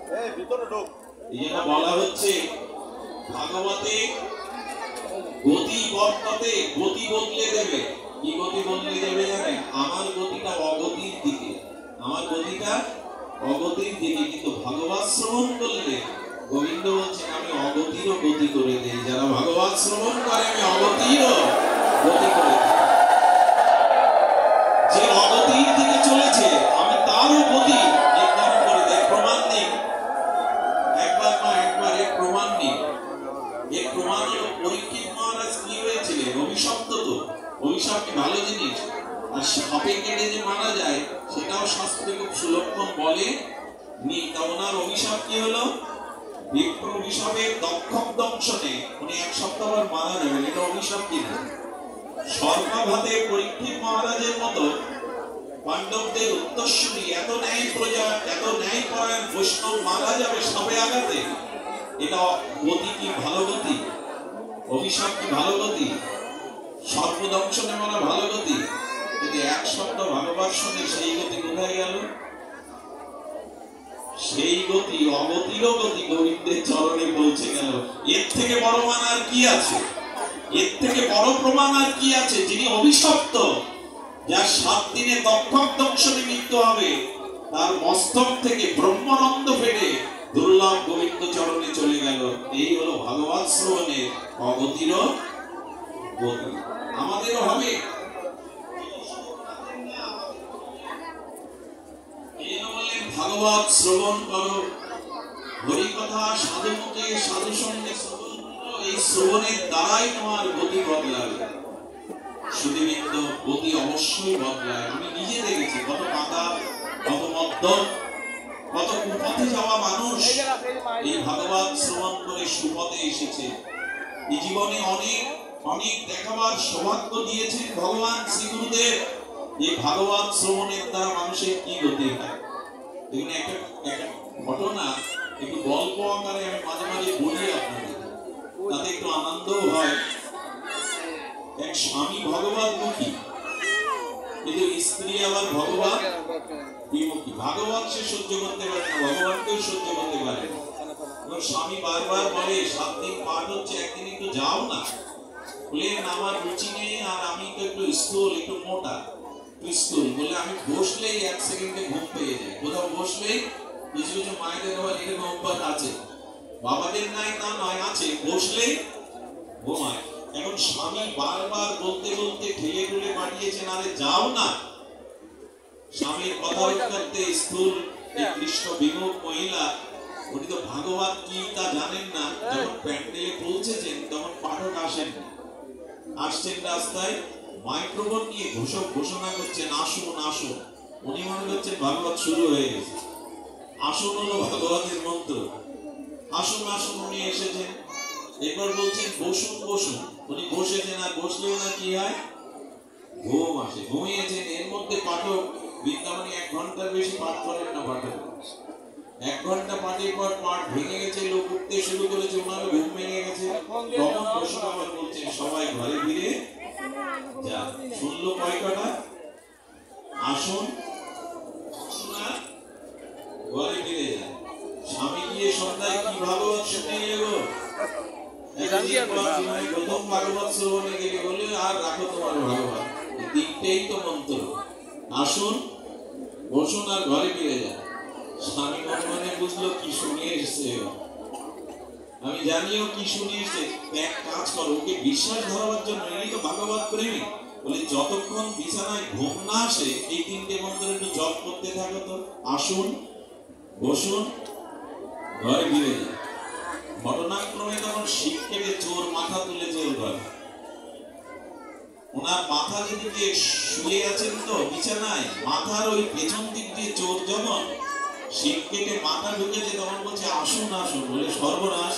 এই জন্য বলা হচ্ছে ভাগবতে গতি বর্ততে গতি বদলে দেবে। কি গতি বদলে দেবে জানেন? আমার গতিটা অগতির দিকে, আমার গতিটা অগতির দিকে। কিন্তু ভাগবত শ্রবণ করলে গোবিন্দ বলছেন আমি অগতিরও গতি করে দেই। যারা ভাগবত শ্রবণ করে আমি অগতিরও গতি করে দেই। যে অগতির দিকে চলেছে আমি তারও গতি নির্ধারণ করে দেই। প্রমাণ নেই, একবার না একবার এর প্রমাণ নেই। এর প্রমাণ হলো পরীক্ষিত মহারাজ কি হয়েছিলেন? অভিশপ্ত। তো অভিশাপ কি ভালো জিনিস? আর সাপে কেটে যে মারা যায় সেটাও শাস্ত্রে খুব সুলক্ষণ বলে নি। তা ওনার অভিশাপ কি হলো? বিপ্র অভিশাপের দংশনে উনি 1 সপ্তাহ পর মারা যাবেন। এটা অভিশাপ কিনা? সর্বাঘাতে পরীক্ষিত মহারাজের মতো পাণ্ডবদের উত্তরসূরি এত ন্যায় প্রজা, এত ন্যায় পরায়ণ বৈষ্ণব মারা যাবে সাপে আঘাতে। এটা গতি কি ভালো গতি? অভিশাপ কি ভালো গতি? সর্বদংশনে মারা ভালো গতি? কিন্তু 1 সপ্তাহ ভাগবত শুনে সেই গতি কোথায় গেল? সেই গতি অগতিরও গতি গোবিন্দের চরণে পৌঁছে গেল। এর থেকে বড় মান আর কি আছে? এর থেকে বড় প্রমাণ আর কি আছে? যিনি অভিশপ্ত, যার 7 দিনে দংশনে মৃত্যু হবে, তার মস্তক থেকে ব্রহ্মানন্দ ফেটে দুর্লভ গোবিন্দ চরণে চলে গেল। এই হলো ভাগবত শ্রবণের অগতিরও গতি। আমাদেরও হবে। ভাগবত শ্রবণ করো, হরি কথা সাধু মুখে সাধু সঙ্গে শ্রবণ করো। এই শ্রবণের দ্বারাই তোমার গতি বদলাবে। সুধীবৃন্দ, গতি অবশ্যই বদলায়। আমি নিজে দেখেছি কত মাতা, কত মদ্যপ, কত কুপথে যাওয়া মানুষ এই ভাগবত শ্রবণ করে সুপথে এসেছে। এই জীবনে অনেক অনেক দেখাবার সৌভাগ্য দিয়েছেন ভগবান শ্রী গুরুদেব। এই ভাগবত শ্রবণের দ্বারা মানুষের কি গতি হয়। দেখুন, একটা ঘটনা একটু গল্প আকারে আমি মাঝে মাঝে বলি আপনাদের, তাতে একটু আনন্দও হয়। এক স্বামী ভগবত মুখী, কিন্তু স্ত্রী আবার ভগবত বিমুখী। ভাগবত সে সহ্য করতে পারে না, ভগবানকেও সহ্য করতে পারে না। স্বামী বারবার বলে 7 দিন পাঠ হচ্ছে, একদিন একটু যাও না। বলে আমার রুচি নেই, আর আমি তো একটু স্থূল, একটু মোটা, স্থূল বলে আমি বসলেই 1 সেকেন্ডে ঘুম পেয়ে যাই। কোথাও বসলেই, কিছু কিছু মায়েদের আবার এরকম অভ্যাস আছে, বাবাদের নাই তা নয়, আছে, বসলেই ঘুমায়। এখন স্বামী বারবার বলতে বলতে ঠেলে ঠেলে পাঠিয়েছেন, আরে যাও না। স্বামীর কথা করতে স্থূল এই কৃষ্ণ বিমুখ মহিলা, উনি তো ভাগবত কি তা জানেন না। যখন প্যান্ডেলে পৌঁছেছেন তখন পাঠক আসেন, আসছেন রাস্তায় মাইক্রোফোন নিয়ে ঘোষণা করছেন, আসুন আসুন। উনি মনে করছেন ভাগবত শুরু হয়ে গেছে। আসুন হলো ভাগবতের মন্ত্র। আসুন আসুন, উনি এসেছেন। এরপর বলছেন বসুন বসুন। উনি বসেছেন, আর বসলেও না কি হয়? ঘুম আসে। ঘুমিয়েছেন। এর মধ্যে পাঠক বৃন্দাবনে 1 ঘন্টার বেশি পাঠ করেন না। পাঠক 1 ঘন্টা পাঠের পর পাঠ ভেঙে গেছে, লোক উঠতে শুরু করেছে, ওনারও ঘুম ভেঙে গেছে। তখন বসে আবার বলছেন সবাই ঘরে ফিরে যা। শুনলো কয় কথা? আসুন ঘরে ফিরে যায়। স্বামী গিয়ে সন্ধ্যায় কি ভাগবত শুনে এলো। প্রথম ভাগবত শ্রবণে গেলে বলে আর রাখো তোমার ভাগবত। 3টেই তো মন্ত্র, আসুন বসুন আর ঘরে ফিরে যায়। স্বামী মনে মনে বুঝলো কি শুনিয়ে এসছে। আমি জানিও কি শুনিয়ে এসছে। এক কাজ করো, ওকে বিশ্বাস ধরাবার জন্য, এই তো ভাগবত প্রেমী, বলে যতক্ষণ বিছানায় ঘুম না আসে এই 3টে মন্ত্র একটু জপ করতে থাকো তো। আসুন বসুন ঘরে ফিরে যায়। ঘটনাক্রমে তখন শিব কেটে চোর মাথা তুলেছে ওর ঘরে। ওনার মাথা যেদিকে শুয়ে আছেন তো বিছানায়, মাথার ওই পেছন দিক দিয়ে চোর যখন শিব কেটে মাথা ঢুকেছে তখন বলছে আসুন আসুন। বলে সর্বনাশ,